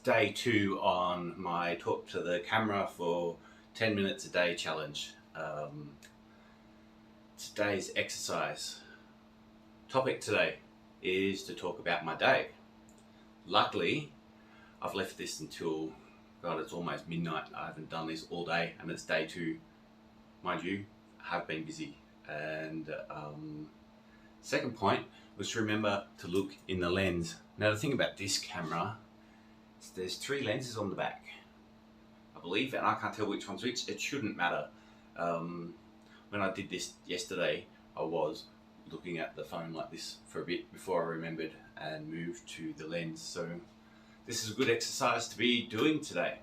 Day 2 on my talk to the camera for 10 minutes a day challenge. Today's exercise topic today is to talk about my day. Luckily, I've left this until, God, it's almost midnight. I haven't done this all day and it's day 2. Mind you, I have been busy. And second point was to remember to look in the lens. Now the thing about this camera, there's 3 lenses on the back, I believe, and I can't tell which one's which. It shouldn't matter. When I did this yesterday, I was looking at the phone like this for a bit before I remembered and moved to the lens. So this is a good exercise to be doing today.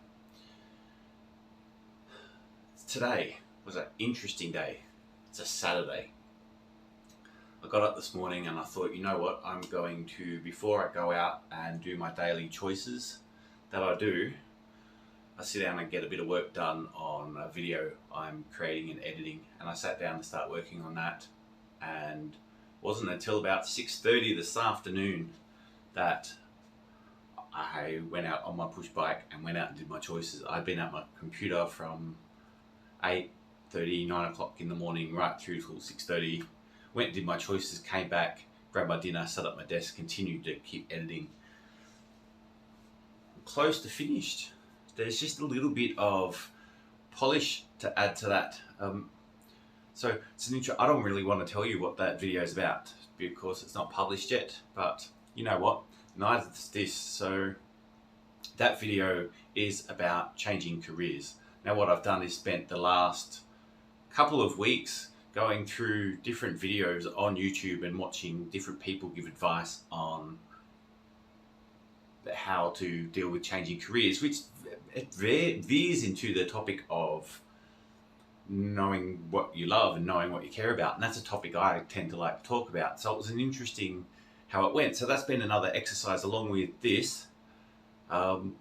Today was an interesting day. It's a Saturday. I got up this morning and I thought, you know what, I'm going to, before I go out and do my daily choices that I do, I sit down and get a bit of work done on a video I'm creating and editing, and I sat down to start working on that, and it wasn't until about 6:30 this afternoon that I went out on my push bike and went out and did my choices. I'd been at my computer from 8:30, 9 o'clock in the morning right through till 6:30, went and did my choices, came back, grabbed my dinner, set up my desk, continued to keep editing. Close to finished. There's just a little bit of polish to add to that. So it's an intro. I don't really want to tell you what that video is about because it's not published yet, but you know what? Neither is this. So that video is about changing careers. Now what I've done is spent the last couple of weeks going through different videos on YouTube and watching different people give advice on how to deal with changing careers, which it veers into the topic of knowing what you love and knowing what you care about, and that's a topic I tend to like to talk about. So it was an interesting how it went. So that's been another exercise along with this. Funny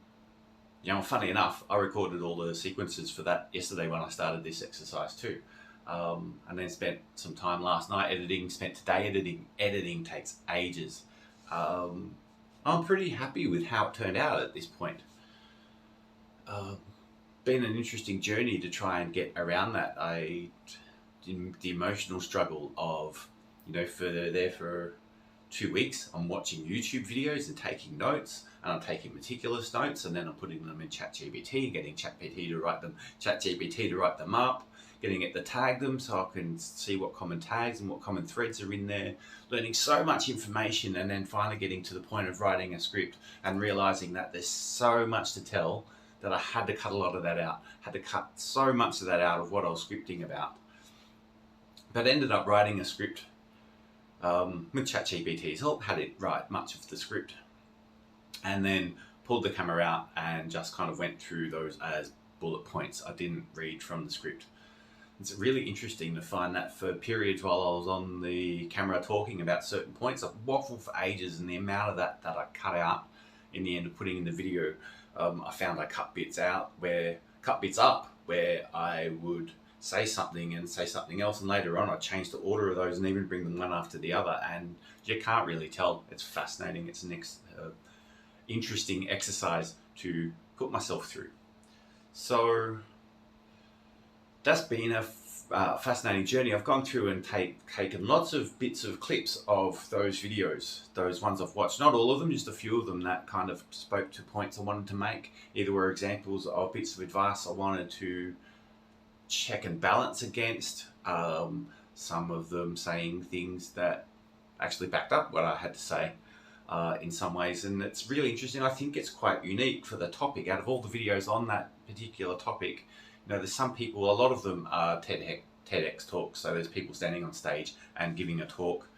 enough, I recorded all the sequences for that yesterday when I started this exercise too, and then spent some time last night editing, spent today editing. Editing takes ages. I'm pretty happy with how it turned out at this point. Been an interesting journey to try and get around that. I did the emotional struggle of, for 2 weeks, I'm watching YouTube videos and taking notes, and I'm taking meticulous notes, and then I'm putting them in ChatGPT, getting ChatGPT to write them up, getting it to tag them so I can see what common tags and what common threads are in there, learning so much information, and then finally getting to the point of writing a script and realizing that there's so much to tell that I had to cut a lot of that out, had to cut so much of that out of what I was scripting about. But ended up writing a script with ChatGPT's help, had it write much of the script, and then pulled the camera out and just kind of went through those as bullet points. I didn't read from the script. It's really interesting to find that for periods while I was on the camera talking about certain points, I waffled for ages, and the amount of that I cut out in the end of putting in the video, I found I cut bits up where I would say something and say something else, and later on I changed the order of those and even bring them one after the other, and you can't really tell. It's fascinating. It's an interesting exercise to put myself through. So that's been a fascinating journey. I've gone through and taken lots of bits of clips of those videos, those ones I've watched. Not all of them, just a few of them that kind of spoke to points I wanted to make. Either were examples of bits of advice I wanted to check and balance against, some of them saying things that actually backed up what I had to say in some ways, and it's really interesting. I think it's quite unique for the topic. Out of all the videos on that particular topic, there's some people, a lot of them are TEDx talks, so there's people standing on stage and giving a talk,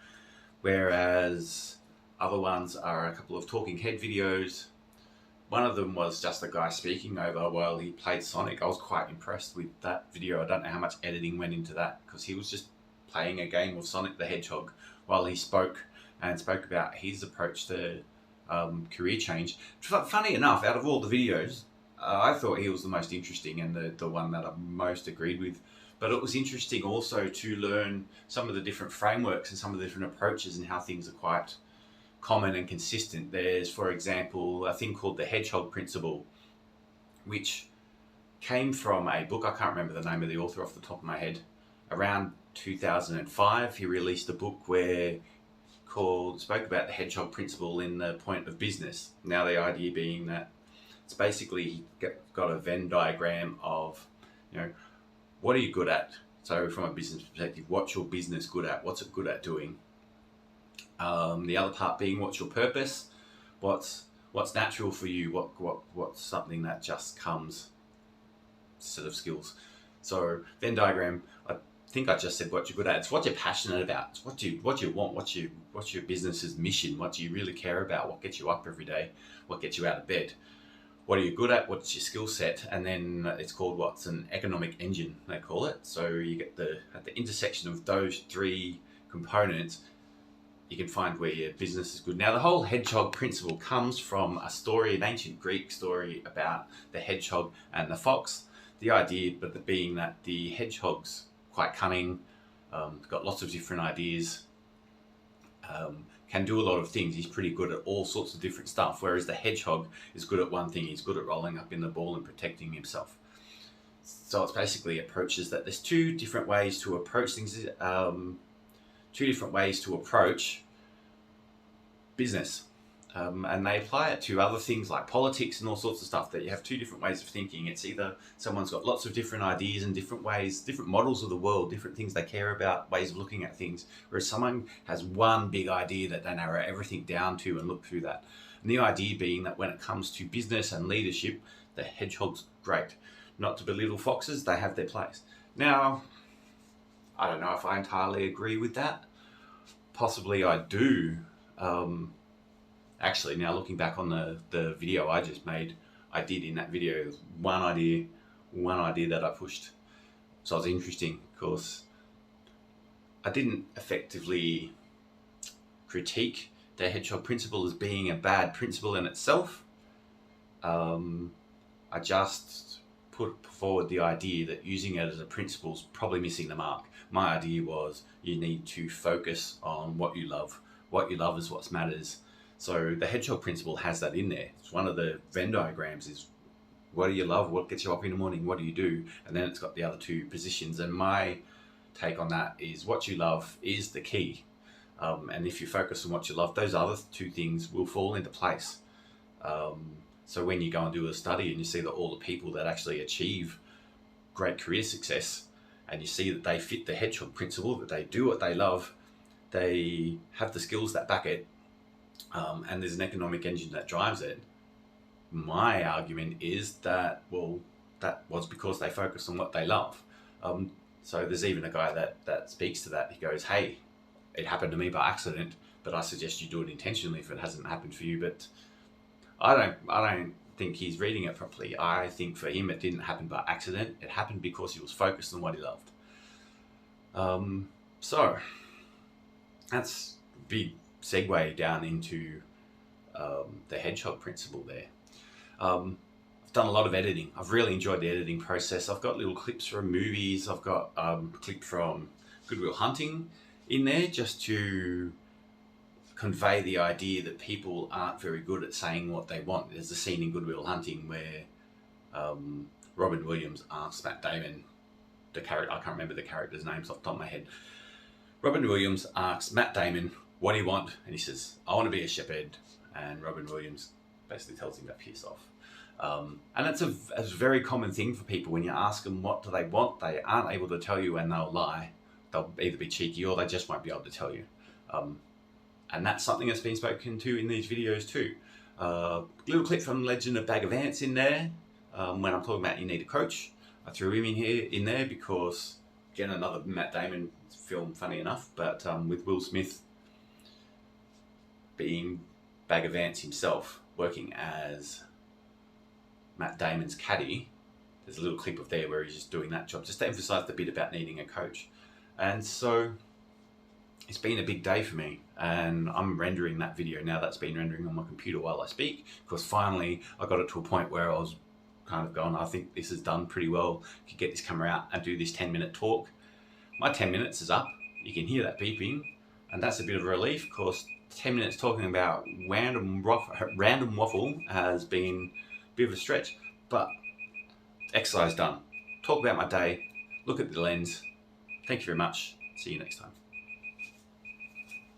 whereas other ones are a couple of talking head videos. One of them was just a guy speaking over while he played Sonic. I was quite impressed with that video. I don't know how much editing went into that, because he was just playing a game of Sonic the Hedgehog while he spoke about his approach to career change. Funny enough, out of all the videos, I thought he was the most interesting and the one that I most agreed with. But it was interesting also to learn some of the different frameworks and some of the different approaches and how things are quite common and consistent. There's, for example, a thing called the hedgehog principle, which came from a book. I can't remember the name of the author off the top of my head. Around 2005, he released a book spoke about the hedgehog principle in the point of business. Now, the idea being that it's basically he got a Venn diagram of, what are you good at? So from a business perspective, what's your business good at? What's it good at doing? The other part being, what's your purpose? What's natural for you? What's something that just comes, set of skills. So Venn diagram, I think I just said what you're good at. It's what you're passionate about. It's what you want. What's your business's mission? What do you really care about? What gets you up every day? What gets you out of bed? What are you good at? What's your skill set? And then it's called what's an economic engine, they call it. So you get at the intersection of those three components, you can find where your business is good. Now, the whole hedgehog principle comes from a story, an ancient Greek story about the hedgehog and the fox. The idea being that the hedgehog's quite cunning, got lots of different ideas, can do a lot of things. He's pretty good at all sorts of different stuff, whereas the hedgehog is good at one thing. He's good at rolling up in the ball and protecting himself. So it's basically approaches that there's two different ways to approach things, two different ways to approach business. And they apply it to other things like politics and all sorts of stuff, that you have two different ways of thinking. It's either someone's got lots of different ideas and different ways, different models of the world, different things they care about, ways of looking at things, whereas someone has one big idea that they narrow everything down to and look through that. And the idea being that when it comes to business and leadership, the hedgehog's great. Not to belittle foxes, they have their place. Now, I don't know if I entirely agree with that. Possibly I do. Actually, now looking back on the video I just made, I did in that video one idea that I pushed. So it was interesting because I didn't effectively critique the hedgehog principle as being a bad principle in itself. I just put forward the idea that using it as a principle is probably missing the mark. My idea was you need to focus on what you love. What you love is what matters. So the hedgehog principle has that in there. It's one of the Venn diagrams is, what do you love? What gets you up in the morning? What do you do? And then it's got the other two positions. And my take on that is what you love is the key. And if you focus on what you love, those other two things will fall into place. So when you go and do a study and you see that all the people that actually achieve great career success, and you see that they fit the hedgehog principle, that they do what they love, they have the skills that back it, and there's an economic engine that drives it. My argument is that, well, that was because they focus on what they love. So there's even a guy that speaks to that. He goes, hey, it happened to me by accident, but I suggest you do it intentionally if it hasn't happened for you. But I don't think he's reading it properly. I think for him it didn't happen by accident. It happened because he was focused on what he loved. So that's a big segue down into the hedgehog principle there. I've done a lot of editing. I've really enjoyed the editing process. I've got little clips from movies. I've got a clip from Good Will Hunting in there just to convey the idea that people aren't very good at saying what they want. There's a scene in Good Will Hunting where Robin Williams asks Matt Damon, the character, I can't remember the character's names off the top of my head. Robin Williams asks Matt Damon, what do you want? And he says, I want to be a shepherd. And Robin Williams basically tells him to piss off. And it's a very common thing for people. When you ask them what do they want, they aren't able to tell you and they'll lie. They'll either be cheeky or they just won't be able to tell you. And that's something that's been spoken to in these videos too. Little clip from Legend of Bag of Ants in there. When I'm talking about you need a coach, I threw him in there because, again, another Matt Damon film, funny enough, but with Will Smith being Bag of Ants himself, working as Matt Damon's caddy. There's a little clip of there where he's just doing that job, just to emphasize the bit about needing a coach. And so it's been a big day for me, and I'm rendering that video now. That's been rendering on my computer while I speak, because finally I got it to a point where I was kind of going, I think this is done pretty well. Could get this camera out and do this 10-minute talk. My 10 minutes is up. You can hear that beeping, and that's a bit of a relief, because 10 minutes talking about random waffle has been a bit of a stretch, but exercise done. Talk about my day, look at the lens. Thank you very much. See you next time.